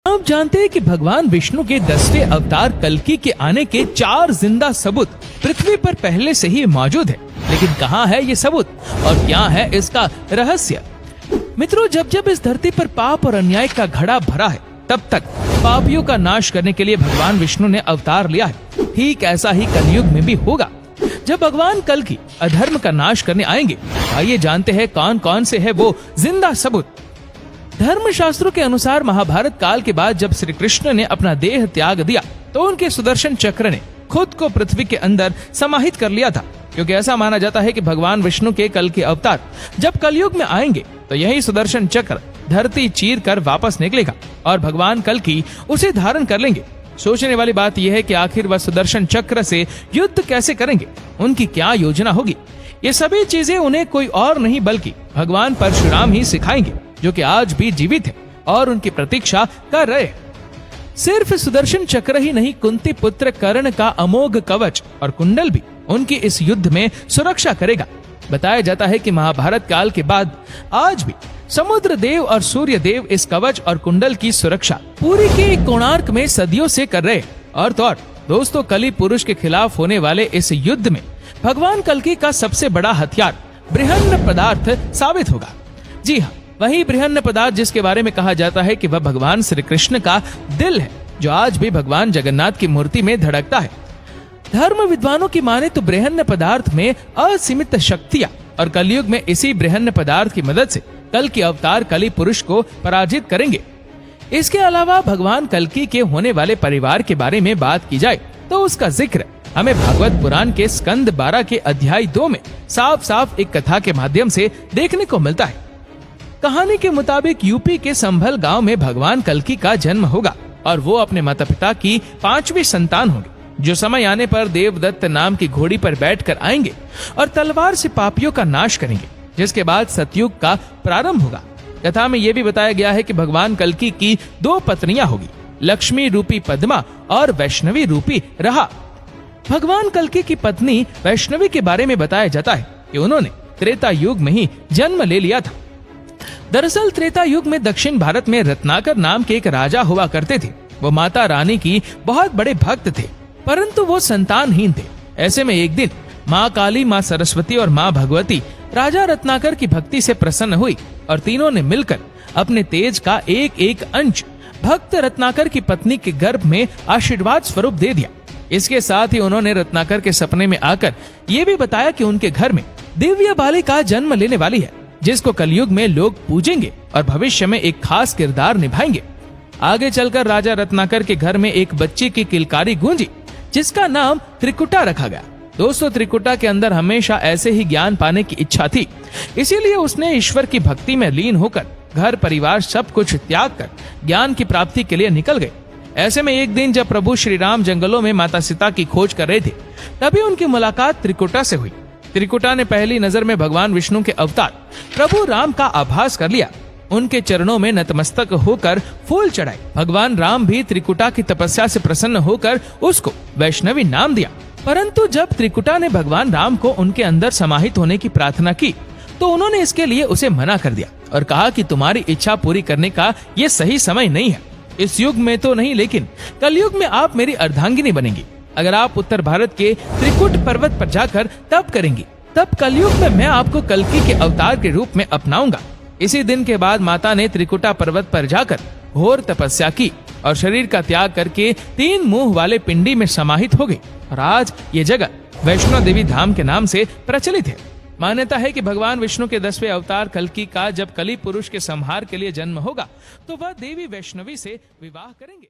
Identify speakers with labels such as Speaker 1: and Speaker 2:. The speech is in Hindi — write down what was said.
Speaker 1: आप जानते हैं कि भगवान विष्णु के 10वें अवतार कल्कि के आने के 4 जिंदा सबूत पृथ्वी पर पहले से ही मौजूद है, लेकिन कहाँ है ये सबूत और क्या है इसका रहस्य? मित्रों, जब जब इस धरती पर पाप और अन्याय का घड़ा भरा है, तब तक पापियों का नाश करने के लिए भगवान विष्णु ने अवतार लिया है। ठीक ऐसा ही कलयुग में भी होगा, जब भगवान कल्कि अधर्म का नाश करने आएंगे। आइए जानते हैं कौन कौन से है वो जिंदा सबूत। धर्म शास्त्रों के अनुसार महाभारत काल के बाद जब श्री कृष्ण ने अपना देह त्याग दिया, तो उनके सुदर्शन चक्र ने खुद को पृथ्वी के अंदर समाहित कर लिया था, क्योंकि ऐसा माना जाता है कि भगवान विष्णु के कल के अवतार जब कलयुग में आएंगे तो यही सुदर्शन चक्र धरती चीर कर वापस निकलेगा और भगवान कल्कि उसे धारण कर लेंगे। सोचने वाली बात यह है कि आखिर वह सुदर्शन चक्र से युद्ध कैसे करेंगे, उनकी क्या योजना होगी। ये सभी चीजें उन्हें कोई और नहीं बल्कि भगवान परशुराम ही सिखाएंगे, जो कि आज भी जीवित है और उनकी प्रतीक्षा कर रहे हैं। सिर्फ सुदर्शन चक्र ही नहीं, कुंती पुत्र कर्ण का अमोघ कवच और कुंडल भी उनकी इस युद्ध में सुरक्षा करेगा। बताया जाता है कि महाभारत काल के बाद आज भी समुद्र देव और सूर्य देव इस कवच और कुंडल की सुरक्षा पूरी के कोणार्क में सदियों से कर रहे हैं। और तो और दोस्तों, कली पुरुष के खिलाफ होने वाले इस युद्ध में भगवान कल्कि का सबसे बड़ा हथियार बृहन्न पदार्थ साबित होगा। जी हाँ, वही बृहन्न पदार्थ जिसके बारे में कहा जाता है कि वह भगवान श्री कृष्ण का दिल है, जो आज भी भगवान जगन्नाथ की मूर्ति में धड़कता है। धर्म विद्वानों की माने तो बृहन्न पदार्थ में असीमित शक्तियां और कलयुग में इसी बृहन्न पदार्थ की मदद से कल के अवतार कली पुरुष को पराजित करेंगे। इसके अलावा भगवान कल्कि के होने वाले परिवार के बारे में बात की जाए तो उसका जिक्र हमें भागवत पुराण के स्कंद 12 के अध्याय 2 में साफ साफ एक कथा के माध्यम से देखने को मिलता है। कहानी के मुताबिक यूपी के संभल गांव में भगवान कल्कि का जन्म होगा और वो अपने माता पिता की 5वीं संतान होंगे, जो समय आने पर देवदत्त नाम की घोड़ी पर बैठकर आएंगे और तलवार से पापियों का नाश करेंगे, जिसके बाद सतयुग का प्रारंभ होगा। कथा में यह भी बताया गया है कि भगवान कल्कि की 2 पत्नियां होगी, लक्ष्मी रूपी पद्मा और वैष्णवी रूपी रहा। भगवान कल्कि की पत्नी वैष्णवी के बारे में बताया जाता है कि उन्होंने त्रेता युग में ही जन्म ले लिया था। दरअसल त्रेता युग में दक्षिण भारत में रत्नाकर नाम के एक राजा हुआ करते थे। वो माता रानी की बहुत बड़े भक्त थे, परंतु वो संतानहीन थे। ऐसे में एक दिन माँ काली, माँ सरस्वती और माँ भगवती राजा रत्नाकर की भक्ति से प्रसन्न हुई और तीनों ने मिलकर अपने तेज का एक एक अंश भक्त रत्नाकर की पत्नी के गर्भ में आशीर्वाद स्वरूप दे दिया। इसके साथ ही उन्होंने रत्नाकर के सपने में आकर ये भी बताया कि उनके घर में दिव्य बालिका जन्म लेने वाली है, जिसको कलयुग में लोग पूजेंगे और भविष्य में एक खास किरदार निभाएंगे। आगे चलकर राजा रत्नाकर के घर में एक बच्ची की किलकारी गूंजी, जिसका नाम त्रिकुटा रखा गया। दोस्तों, त्रिकुटा के अंदर हमेशा ऐसे ही ज्ञान पाने की इच्छा थी, इसीलिए उसने ईश्वर की भक्ति में लीन होकर घर परिवार सब कुछ त्याग कर ज्ञान की प्राप्ति के लिए निकल गए। ऐसे में एक दिन जब प्रभु श्री राम जंगलों में माता सीता की खोज कर रहे थे, तभी उनकी मुलाकात त्रिकुटा से हुई। त्रिकुटा ने पहली नजर में भगवान विष्णु के अवतार प्रभु राम का आभास कर लिया। उनके चरणों में नतमस्तक होकर फूल चढ़ाए। भगवान राम भी त्रिकुटा की तपस्या से प्रसन्न होकर उसको वैष्णवी नाम दिया। परंतु जब त्रिकुटा ने भगवान राम को उनके अंदर समाहित होने की प्रार्थना की, तो उन्होंने इसके लिए उसे मना कर दिया और कहा कि तुम्हारी इच्छा पूरी करने का ये सही समय नहीं है। इस युग में तो नहीं, लेकिन कलयुग में आप मेरी अर्धांगिनी बनेंगी। अगर आप उत्तर भारत के त्रिकुट पर्वत पर जाकर तप करेंगी, तब कलयुग में मैं आपको कल्कि के अवतार के रूप में अपनाऊंगा। इसी दिन के बाद माता ने त्रिकुटा पर्वत पर जाकर घोर तपस्या की और शरीर का त्याग करके 3 मुंह वाले पिंडी में समाहित हो गई और आज ये जगह वैष्णो देवी धाम के नाम से प्रचलित है। मान्यता है कि भगवान विष्णु के 10वें अवतार कल्कि का जब कली पुरुष के संहार के लिए जन्म होगा, तो वह देवी वैष्णवी से विवाह करेंगे।